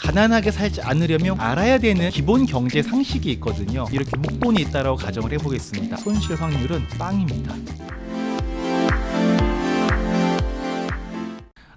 가난하게 살지 않으려면 알아야 되는 기본 경제 상식이 있거든요. 이렇게 목돈이 있다라고 가정을 해보겠습니다. 손실 확률은 빵입니다.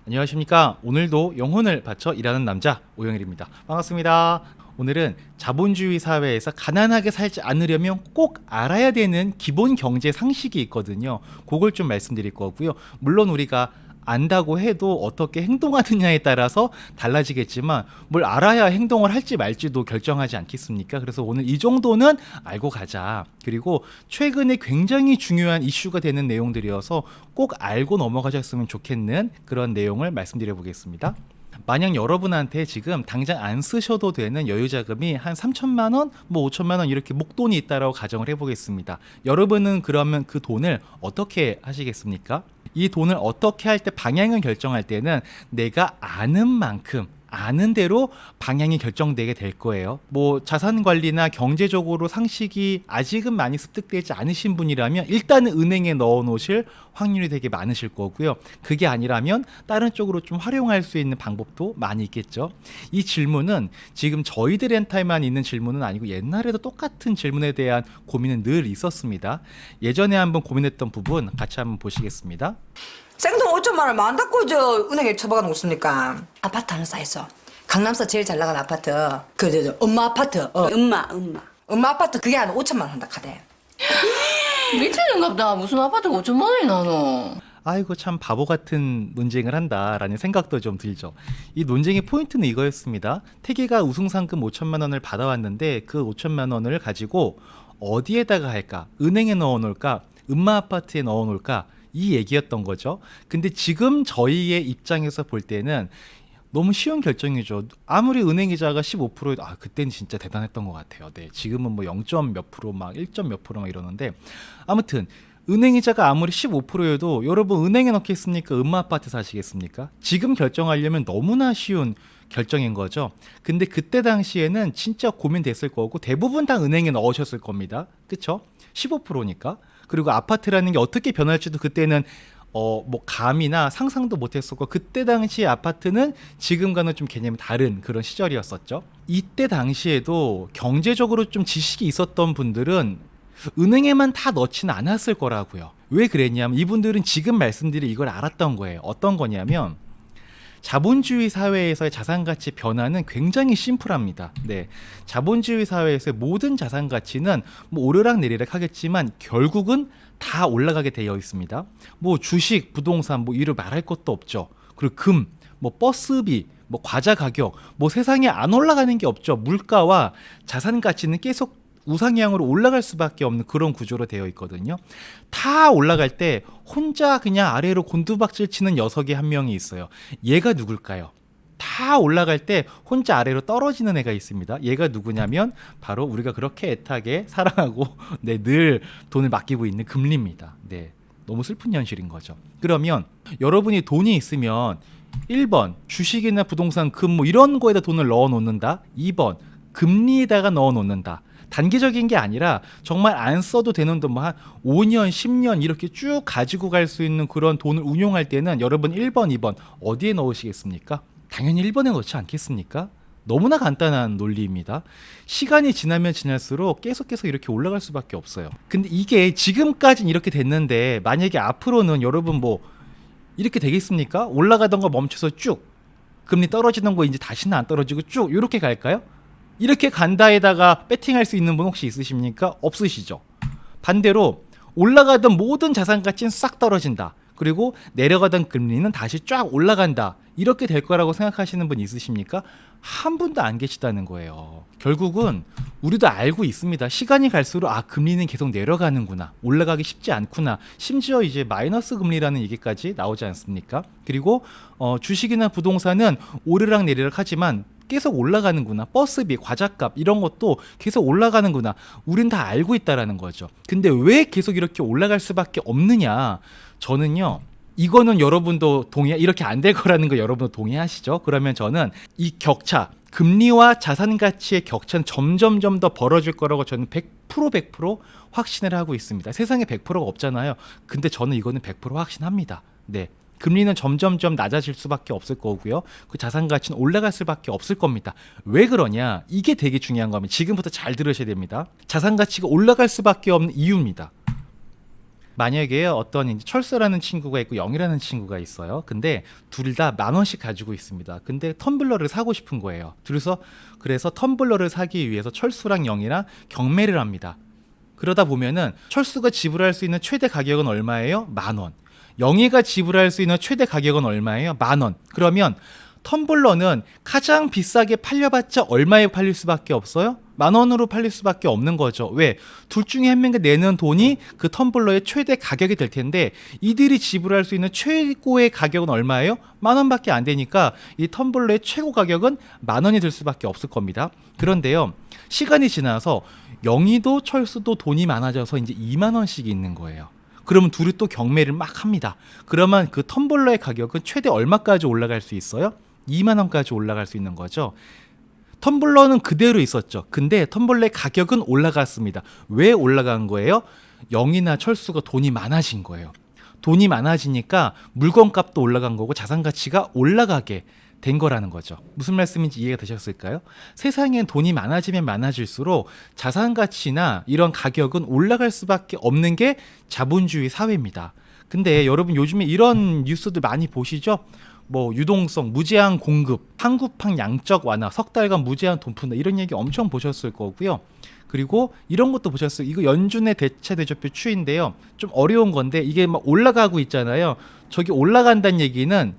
안녕하십니까. 오늘도 영혼을 바쳐 일하는 남자 오영일입니다. 반갑습니다. 오늘은 자본주의 사회에서 가난하게 살지 않으려면 꼭 알아야 되는 기본 경제 상식이 있거든요. 그걸 좀 말씀드릴 거고요. 물론 우리가 안다고 해도 어떻게 행동하느냐에 따라서 달라지겠지만 뭘 알아야 행동을 할지 말지도 결정하지 않겠습니까? 그래서 오늘 이 정도는 알고 가자. 그리고 최근에 굉장히 중요한 이슈가 되는 내용들이어서 꼭 알고 넘어가셨으면 좋겠는 그런 내용을 말씀드려 보겠습니다. 만약 여러분한테 지금 당장 안 쓰셔도 되는 여유자금이 한 3천만 원, 5천만 원 이렇게 목돈이 있다라고 가정을 해보겠습니다. 여러분은 그러면 그 돈을 어떻게 하시겠습니까? 이 돈을 어떻게 할 때 방향을 결정할 때는 내가 아는 만큼 아는 대로 방향이 결정되게 될 거예요. 자산 관리나 경제적으로 상식이 아직은 많이 습득되지 않으신 분이라면 일단은 은행에 넣어 놓으실 확률이 되게 많으실 거고요. 그게 아니라면 다른 쪽으로 좀 활용할 수 있는 방법도 많이 있겠죠. 이 질문은 지금 저희들한테만 있는 질문은 아니고 옛날에도 똑같은 질문에 대한 고민은 늘 있었습니다. 예전에 한번 고민했던 부분 같이 한번 보시겠습니다. 생돈 5천만 원 만다고 저 은행에 처박아 놓습니까? 아파트 하나 쌓였어. 강남서 제일 잘 나간 아파트. 엄마 아파트. 엄마 아파트 그게 한 5천만 원 한다 카대. 미친인갑다. 무슨 아파트가 5천만 원이 나노. 아이고 참 바보 같은 논쟁을 한다라는 생각도 좀 들죠. 이 논쟁의 포인트는 이거였습니다. 태계가 우승상금 5천만 원을 받아왔는데 그 5천만 원을 가지고 어디에다가 할까? 은행에 넣어놓을까? 음마 아파트에 넣어놓을까? 이 얘기였던 거죠. 근데 지금 저희의 입장에서 볼 때는 너무 쉬운 결정이죠. 아무리 은행이자가 15%에도 그때는 진짜 대단했던 것 같아요. 네, 지금은 0점 몇 프로 막 1점 몇 프로 막 이러는데 아무튼 은행이자가 아무리 15%여도 여러분 은행에 넣겠습니까? 음마 아파트 사시겠습니까? 지금 결정하려면 너무나 쉬운 결정인 거죠. 근데 그때 당시에는 진짜 고민됐을 거고 대부분 다 은행에 넣으셨을 겁니다. 그쵸? 15%니까. 그리고 아파트라는 게 어떻게 변할지도 그때는 감이나 상상도 못했었고 그때 당시 아파트는 지금과는 좀 개념이 다른 그런 시절이었었죠. 이때 당시에도 경제적으로 좀 지식이 있었던 분들은 은행에만 다 넣지는 않았을 거라고요. 왜 그랬냐면 이분들은 지금 말씀드린 이걸 알았던 거예요. 어떤 거냐면 자본주의 사회에서의 자산가치 변화는 굉장히 심플합니다. 네, 자본주의 사회에서의 모든 자산가치는 오르락 내리락 하겠지만 결국은 다 올라가게 되어 있습니다. 주식, 부동산 이루 말할 것도 없죠. 그리고 금, 버스비, 과자 가격, 세상에 안 올라가는 게 없죠. 물가와 자산가치는 계속 우상향으로 올라갈 수밖에 없는 그런 구조로 되어 있거든요. 다 올라갈 때 혼자 그냥 아래로 곤두박질 치는 녀석이 한 명이 있어요. 얘가 누굴까요? 다 올라갈 때 혼자 아래로 떨어지는 애가 있습니다. 얘가 누구냐면 바로 우리가 그렇게 애타게 사랑하고 늘 돈을 맡기고 있는 금리입니다. 네, 너무 슬픈 현실인 거죠. 그러면 여러분이 돈이 있으면 1번 주식이나 부동산, 금 이런 거에다 돈을 넣어 놓는다. 2번 금리에다가 넣어 놓는다. 단기적인 게 아니라 정말 안 써도 되는 돈 한 5년, 10년 이렇게 쭉 가지고 갈 수 있는 그런 돈을 운용할 때는 여러분 1번, 2번 어디에 넣으시겠습니까? 당연히 1번에 넣지 않겠습니까? 너무나 간단한 논리입니다. 시간이 지나면 지날수록 계속해서 이렇게 올라갈 수밖에 없어요. 근데 이게 지금까지는 이렇게 됐는데 만약에 앞으로는 여러분 이렇게 되겠습니까? 올라가던 거 멈춰서 쭉 금리 떨어지는 거 이제 다시는 안 떨어지고 쭉 이렇게 갈까요? 이렇게 간다에다가 배팅할 수 있는 분 혹시 있으십니까? 없으시죠. 반대로 올라가던 모든 자산 가치는 싹 떨어진다. 그리고 내려가던 금리는 다시 쫙 올라간다. 이렇게 될 거라고 생각하시는 분 있으십니까? 한 분도 안 계시다는 거예요. 결국은 우리도 알고 있습니다. 시간이 갈수록 금리는 계속 내려가는구나. 올라가기 쉽지 않구나. 심지어 이제 마이너스 금리라는 얘기까지 나오지 않습니까? 그리고 주식이나 부동산은 오르락 내리락 하지만 계속 올라가는구나. 버스비, 과자값 이런 것도 계속 올라가는구나. 우린 다 알고 있다라는 거죠. 근데 왜 계속 이렇게 올라갈 수밖에 없느냐? 저는요. 이거는 여러분도 이렇게 안 될 거라는 거 여러분도 동의하시죠? 그러면 저는 이 격차, 금리와 자산 가치의 격차는 점점점 더 벌어질 거라고 저는 100% 확신을 하고 있습니다. 세상에 100%가 없잖아요. 근데 저는 이거는 100% 확신합니다. 네. 금리는 점점점 낮아질 수밖에 없을 거고요. 그 자산 가치는 올라갈 수밖에 없을 겁니다. 왜 그러냐? 이게 되게 중요한 겁니다. 지금부터 잘 들으셔야 됩니다. 자산 가치가 올라갈 수밖에 없는 이유입니다. 만약에 어떤 이제 철수라는 친구가 있고 영이라는 친구가 있어요. 근데 둘 다 10,000원씩 가지고 있습니다. 근데 텀블러를 사고 싶은 거예요. 그래서 텀블러를 사기 위해서 철수랑 영이랑 경매를 합니다. 그러다 보면은 철수가 지불할 수 있는 최대 가격은 얼마예요? 10,000원. 영희가 지불할 수 있는 최대 가격은 얼마예요? 10,000원. 그러면 텀블러는 가장 비싸게 팔려봤자 얼마에 팔릴 수밖에 없어요? 10,000원으로 팔릴 수밖에 없는 거죠. 왜? 둘 중에 한 명이 내는 돈이 그 텀블러의 최대 가격이 될 텐데 이들이 지불할 수 있는 최고의 가격은 얼마예요? 10,000원밖에 안 되니까 이 텀블러의 최고 가격은 10,000원이 될 수밖에 없을 겁니다. 그런데요, 시간이 지나서 영희도 철수도 돈이 많아져서 이제 20,000원씩이 있는 거예요. 그러면 둘이 또 경매를 막 합니다. 그러면 그 텀블러의 가격은 최대 얼마까지 올라갈 수 있어요? 20,000원까지 올라갈 수 있는 거죠. 텀블러는 그대로 있었죠. 근데 텀블러의 가격은 올라갔습니다. 왜 올라간 거예요? 영이나 철수가 돈이 많아진 거예요. 돈이 많아지니까 물건값도 올라간 거고 자산 가치가 올라가게 된 거라는 거죠. 무슨 말씀인지 이해가 되셨을까요? 세상엔 돈이 많아지면 많아질수록 자산 가치나 이런 가격은 올라갈 수밖에 없는 게 자본주의 사회입니다. 근데 여러분 요즘에 이런 뉴스들 많이 보시죠? 뭐 유동성, 무제한 공급, 한국판 양적 완화, 석 달간 무제한 돈 푼다 이런 얘기 엄청 보셨을 거고요. 그리고 이런 것도 보셨어요. 이거 연준의 대체 대조표 추인데요. 좀 어려운 건데 이게 막 올라가고 있잖아요. 저기 올라간다는 얘기는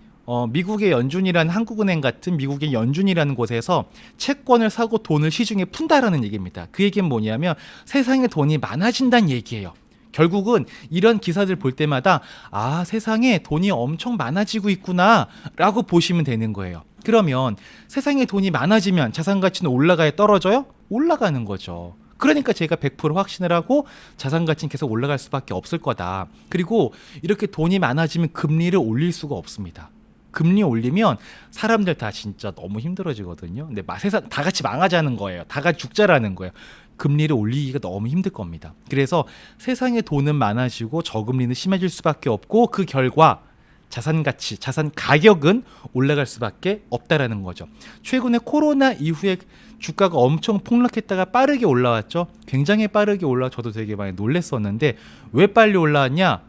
미국의 연준이라는 한국은행 같은 미국의 연준이라는 곳에서 채권을 사고 돈을 시중에 푼다라는 얘기입니다. 그 얘기는 뭐냐면 세상에 돈이 많아진다는 얘기예요. 결국은 이런 기사들 볼 때마다 아, 세상에 돈이 엄청 많아지고 있구나 라고 보시면 되는 거예요. 그러면 세상에 돈이 많아지면 자산 가치는 올라가요? 떨어져요? 올라가는 거죠. 그러니까 제가 100% 확신을 하고 자산 가치는 계속 올라갈 수밖에 없을 거다. 그리고 이렇게 돈이 많아지면 금리를 올릴 수가 없습니다. 금리 올리면 사람들 다 진짜 너무 힘들어지거든요. 근데 세상 다 같이 망하자는 거예요. 다 같이 죽자라는 거예요. 금리를 올리기가 너무 힘들 겁니다. 그래서 세상에 돈은 많아지고 저금리는 심해질 수밖에 없고 그 결과 자산 가치, 자산 가격은 올라갈 수밖에 없다라는 거죠. 최근에 코로나 이후에 주가가 엄청 폭락했다가 빠르게 올라왔죠. 굉장히 빠르게 올라 저도 되게 많이 놀랬었는데 왜 빨리 올라왔냐?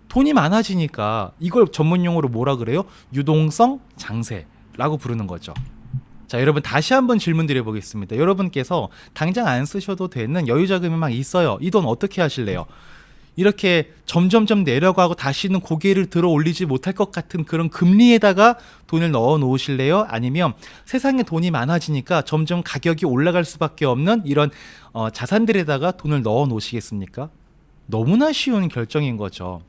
돈이 많아지니까. 이걸 전문 용어로 뭐라 그래요? 유동성 장세라고 부르는 거죠. 자, 여러분 다시 한번 질문 드려보겠습니다. 여러분께서 당장 안 쓰셔도 되는 여유 자금이 막 있어요. 이 돈 어떻게 하실래요? 이렇게 점점점 내려가고 다시는 고개를 들어 올리지 못할 것 같은 그런 금리에다가 돈을 넣어 놓으실래요? 아니면 세상에 돈이 많아지니까 점점 가격이 올라갈 수밖에 없는 이런 자산들에다가 돈을 넣어 놓으시겠습니까? 너무나 쉬운 결정인 거죠.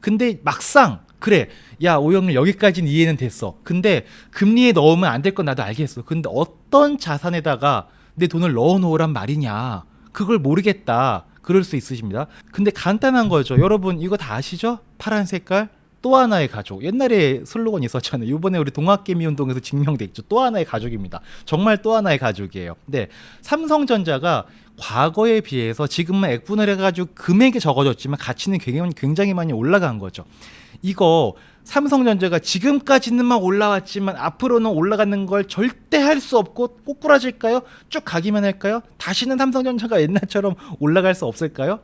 근데 막상 그래, 야 오영일 여기까지는 이해는 됐어. 근데 금리에 넣으면 안 될 건 나도 알겠어. 근데 어떤 자산에다가 내 돈을 넣어 놓으란 말이냐, 그걸 모르겠다. 그럴 수 있으십니다. 근데 간단한 거죠. 여러분 이거 다 아시죠? 파란 색깔 또 하나의 가족. 옛날에 슬로건 있었잖아요. 이번에 우리 동학개미 운동에서 증명됐죠. 또 하나의 가족입니다. 정말 또 하나의 가족이에요. 네, 삼성전자가 과거에 비해서 지금은 액분을 해가지고 금액이 적어졌지만 가치는 굉장히 많이 올라간 거죠. 이거 삼성전자가 지금까지는 막 올라왔지만 앞으로는 올라가는 걸 절대 할 수 없고 꼬꾸라질까요? 쭉 가기만 할까요? 다시는 삼성전자가 옛날처럼 올라갈 수 없을까요?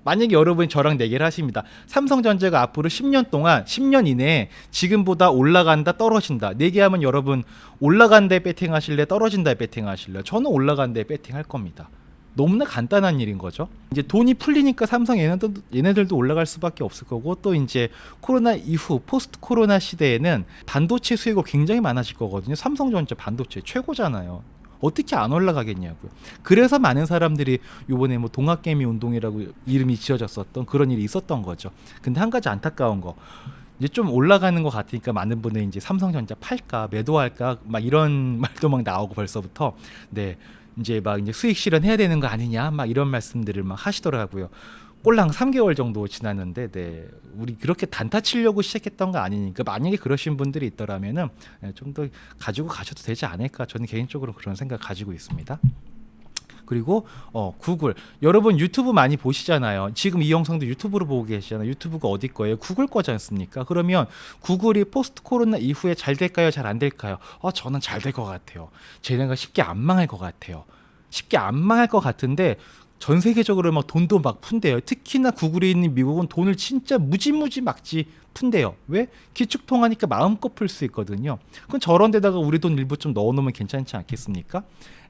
만약에 여러분이 저랑 내기를 하십니다. 삼성전자가 앞으로 10년 동안 10년 이내에 지금보다 올라간다 떨어진다. 내기하면 여러분 올라간다에 배팅하실래? 떨어진다에 배팅하실래? 저는 올라간다에 배팅할 겁니다. 너무나 간단한 일인 거죠. 이제 돈이 풀리니까 삼성 얘네들도 올라갈 수밖에 없을 거고, 또 이제 코로나 이후 포스트 코로나 시대에는 반도체 수요가 굉장히 많아질 거거든요. 삼성전자 반도체 최고잖아요. 어떻게 안 올라가겠냐고요. 그래서 많은 사람들이 이번에 뭐 동학개미 운동이라고 이름이 지어졌었던 그런 일이 있었던 거죠. 근데 한 가지 안타까운 거, 이제 좀 올라가는 것 같으니까 많은 분들이 이제 삼성전자 팔까 매도할까 막 이런 말도 막 나오고 벌써부터 네. 이제 막 이제 수익 실현해야 되는 거 아니냐 막 이런 말씀들을 막 하시더라고요. 꼴랑 3개월 정도 지났는데 네, 우리 그렇게 단타 치려고 시작했던 거 아니니까 만약에 그러신 분들이 있더라면은 좀 더 가지고 가셔도 되지 않을까, 저는 개인적으로 그런 생각 가지고 있습니다. 그리고 구글. 여러분 유튜브 많이 보시잖아요. 지금 이 영상도 유튜브로 보고 계시잖아요. 유튜브가 어디 거예요? 구글 거지 않습니까? 그러면 구글이 포스트 코로나 이후에 잘 될까요? 잘 안 될까요? 저는 잘 될 것 같아요. 쟤네가 쉽게 안 망할 것 같아요. 쉽게 안 망할 것 같은데 전 세계적으로 막 돈도 막 푼대요. 특히나 구글에 있는 미국은 돈을 진짜 무지무지 막지 푼대요. 왜? 기축통화니까 마음껏 풀 수 있거든요. 그럼 저런 데다가 우리 돈 일부 좀 넣어놓으면 괜찮지 않겠습니까?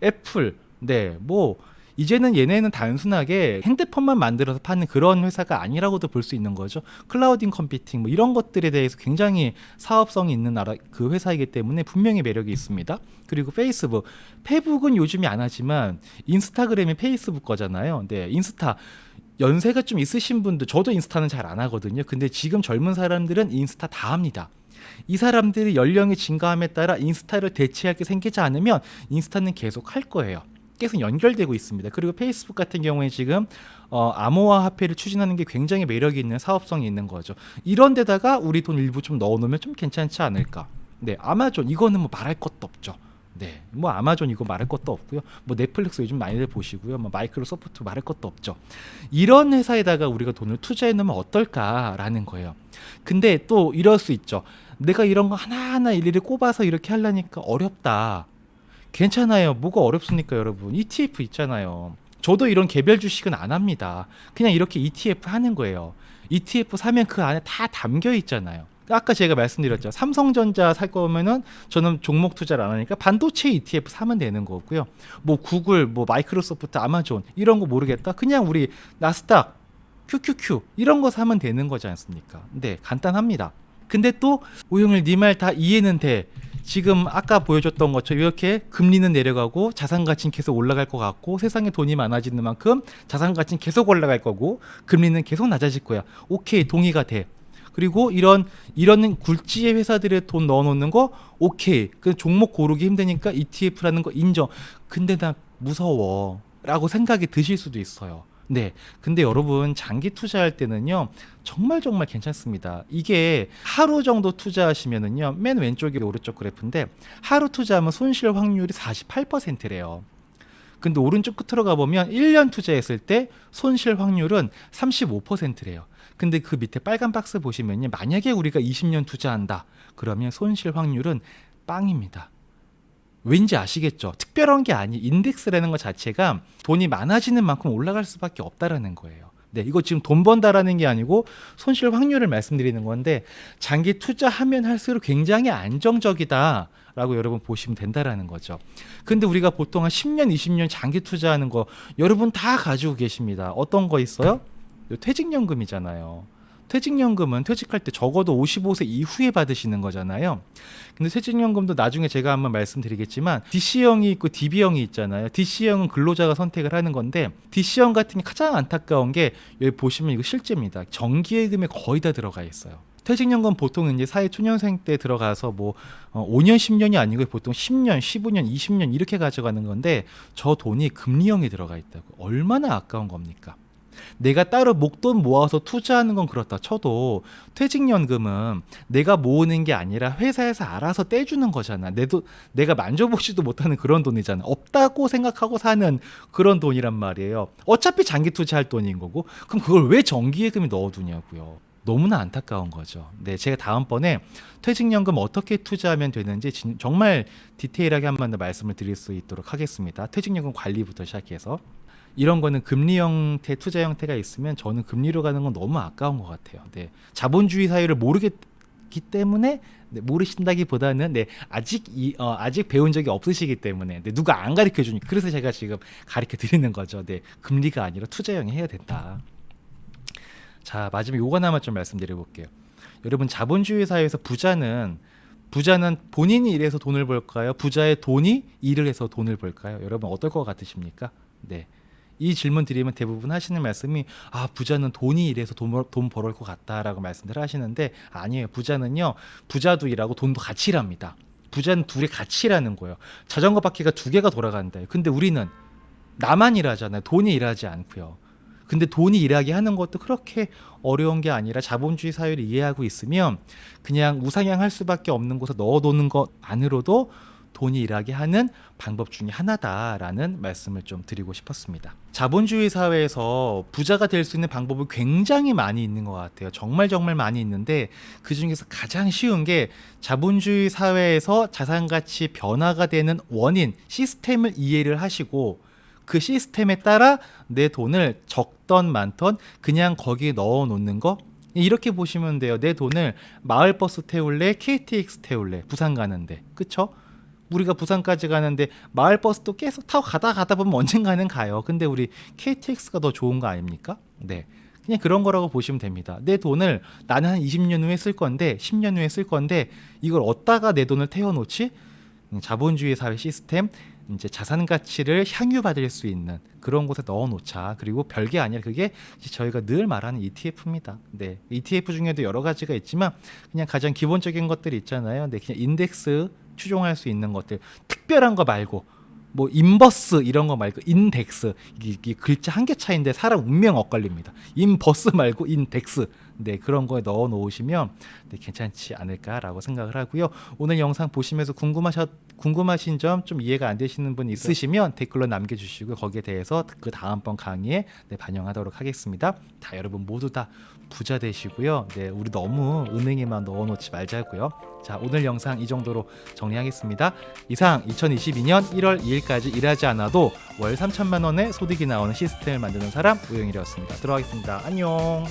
애플, 네, 뭐 이제는 얘네는 단순하게 핸드폰만 만들어서 파는 그런 회사가 아니라고도 볼 수 있는 거죠. 클라우딩 컴퓨팅 뭐 이런 것들에 대해서 굉장히 사업성이 있는 나라 그 회사이기 때문에 분명히 매력이 있습니다. 그리고 페이스북, 페북은 요즘이 안 하지만 인스타그램이 페이스북 거잖아요. 네, 인스타 연세가 좀 있으신 분들, 저도 인스타는 잘 안 하거든요. 근데 지금 젊은 사람들은 인스타 다 합니다. 이 사람들이 연령이 증가함에 따라 인스타를 대체할 게 생기지 않으면 인스타는 계속 할 거예요. 계속 연결되고 있습니다. 그리고 페이스북 같은 경우에 지금 암호화 화폐를 추진하는 게 굉장히 매력이 있는 사업성이 있는 거죠. 이런 데다가 우리 돈 일부 좀 넣어놓으면 좀 괜찮지 않을까. 네, 아마존 이거는 뭐 말할 것도 없죠. 네, 뭐 아마존 이거 말할 것도 없고요. 뭐 넷플릭스 요즘 많이들 보시고요. 뭐 마이크로소프트 말할 것도 없죠. 이런 회사에다가 우리가 돈을 투자해 놓으면 어떨까라는 거예요. 근데 또 이럴 수 있죠. 내가 이런 거 하나하나 일일이 꼽아서 이렇게 하려니까 어렵다. 괜찮아요. 뭐가 어렵습니까, 여러분? ETF 있잖아요. 저도 이런 개별 주식은 안 합니다. 그냥 이렇게 ETF 하는 거예요. ETF 사면 그 안에 다 담겨 있잖아요. 아까 제가 말씀드렸죠. 삼성전자 살 거면은 저는 종목 투자를 안 하니까 반도체 ETF 사면 되는 거고요. 뭐 구글, 뭐 마이크로소프트, 아마존 이런 거 모르겠다. 그냥 우리 나스닥, QQQ 이런 거 사면 되는 거지 않습니까? 네, 간단합니다. 근데 또 오영일 네 말 다 이해는 돼. 지금 아까 보여줬던 것처럼 이렇게 금리는 내려가고 자산 가치는 계속 올라갈 것 같고 세상에 돈이 많아지는 만큼 자산 가치는 계속 올라갈 거고 금리는 계속 낮아질 거야. 오케이, 동의가 돼. 그리고 이런 굴지의 회사들의 돈 넣어놓는 거 오케이. 그 종목 고르기 힘드니까 ETF라는 거 인정. 근데 나 무서워 라고 생각이 드실 수도 있어요. 네, 근데 여러분 장기 투자할 때는요 정말 괜찮습니다. 이게 하루 정도 투자하시면은요 맨 왼쪽이 오른쪽 그래프인데 하루 투자하면 손실 확률이 48%래요. 근데 오른쪽 끝으로 가보면 1년 투자했을 때 손실 확률은 35%래요. 근데 그 밑에 빨간 박스 보시면요 만약에 우리가 20년 투자한다 그러면 손실 확률은 빵입니다. 왠지 아시겠죠? 특별한 게 아니 인덱스라는 것 자체가 돈이 많아지는 만큼 올라갈 수밖에 없다라는 거예요. 네, 이거 지금 돈 번다라는 게 아니고 손실 확률을 말씀드리는 건데 장기 투자하면 할수록 굉장히 안정적이다라고 여러분 보시면 된다라는 거죠. 근데 우리가 보통 한 10년, 20년 장기 투자하는 거 여러분 다 가지고 계십니다. 어떤 거 있어요? 퇴직연금이잖아요. 퇴직연금은 퇴직할 때 적어도 55세 이후에 받으시는 거잖아요. 근데 퇴직연금도 나중에 제가 한번 말씀드리겠지만 DC형이 있고 DB형이 있잖아요. DC형은 근로자가 선택을 하는 건데 DC형 같은 게 가장 안타까운 게 여기 보시면 이거 실제입니다. 정기예금에 거의 다 들어가 있어요. 퇴직연금 보통 이제 사회초년생 때 들어가서 뭐 5년, 10년이 아니고 보통 10년, 15년, 20년 이렇게 가져가는 건데 저 돈이 금리형에 들어가 있다고. 얼마나 아까운 겁니까? 내가 따로 목돈 모아서 투자하는 건 그렇다 쳐도 퇴직연금은 내가 모으는 게 아니라 회사에서 알아서 떼주는 거잖아. 내가 만져보지도 못하는 그런 돈이잖아. 없다고 생각하고 사는 그런 돈이란 말이에요. 어차피 장기 투자할 돈인 거고 그럼 그걸 왜 정기예금에 넣어두냐고요. 너무나 안타까운 거죠. 네, 제가 다음번에 퇴직연금 어떻게 투자하면 되는지 정말 디테일하게 한 번 더 말씀을 드릴 수 있도록 하겠습니다. 퇴직연금 관리부터 시작해서. 이런 거는 금리 형태, 투자 형태가 있으면 저는 금리로 가는 건 너무 아까운 것 같아요. 네. 자본주의 사회를 모르기 때문에 모르신다기보다는 아직 배운 적이 없으시기 때문에 누가 안 가르쳐 주니까 그래서 제가 지금 가르쳐 드리는 거죠. 네. 금리가 아니라 투자형이 해야 된다. 자, 마지막에 요거 하나만 좀 말씀드려 볼게요. 여러분 자본주의 사회에서 부자는 본인이 일해서 돈을 벌까요? 부자의 돈이 일을 해서 돈을 벌까요? 여러분 어떨 것 같으십니까? 네. 이 질문 드리면 대부분 하시는 말씀이 부자는 돈이 일해서 돈 벌을 것 같다라고 말씀들 하시는데 아니에요. 부자는요. 부자도 일하고 돈도 같이 일합니다. 부자는 둘이 같이 일하는 거예요. 자전거 바퀴가 두 개가 돌아간다. 근데 우리는 나만 일하잖아요. 돈이 일하지 않고요. 근데 돈이 일하게 하는 것도 그렇게 어려운 게 아니라 자본주의 사회를 이해하고 있으면 그냥 우상향할 수밖에 없는 곳에 넣어놓는 것 안으로도 돈이 일하게 하는 방법 중에 하나다라는 말씀을 좀 드리고 싶었습니다. 자본주의 사회에서 부자가 될 수 있는 방법이 굉장히 많이 있는 것 같아요. 정말 많이 있는데 그 중에서 가장 쉬운 게 자본주의 사회에서 자산가치 변화가 되는 원인, 시스템을 이해를 하시고 그 시스템에 따라 내 돈을 적던 많던 그냥 거기에 넣어 놓는 거, 이렇게 보시면 돼요. 내 돈을 마을버스 태울래, KTX 태울래, 부산 가는데, 그쵸? 우리가 부산까지 가는데 마을버스도 계속 타고 가다 보면 언젠가는 가요. 근데 우리 KTX가 더 좋은 거 아닙니까? 네, 그냥 그런 거라고 보시면 됩니다. 내 돈을 나는 한 20년 후에 쓸 건데, 10년 후에 쓸 건데 이걸 어디다가 내 돈을 태워놓지? 자본주의 사회 시스템, 이제 자산 가치를 향유받을 수 있는 그런 곳에 넣어놓자. 그리고 별게 아니라 그게 저희가 늘 말하는 ETF입니다. 네, ETF 중에도 여러 가지가 있지만 그냥 가장 기본적인 것들이 있잖아요. 네, 그냥 인덱스 추종할 수 있는 것들, 특별한 거 말고 뭐 인버스 이런 거 말고 인덱스, 이게 글자 한 개 차이인데 사람 운명 엇갈립니다. 인버스 말고 인덱스, 네, 그런 거에 넣어 놓으시면 네, 괜찮지 않을까라고 생각을 하고요. 오늘 영상 보시면서 궁금하신 점, 좀 이해가 안 되시는 분 있으시면 댓글로 남겨주시고 거기에 대해서 그 다음번 강의에 네, 반영하도록 하겠습니다. 다 여러분 모두 다 부자 되시고요. 네, 우리 너무 은행에만 넣어놓지 말자고요. 자, 오늘 영상 이 정도로 정리하겠습니다. 이상 2022년 1월 2일까지 일하지 않아도 월 3천만 원의 소득이 나오는 시스템을 만드는 사람 우영일이었습니다. 들어가겠습니다. 안녕.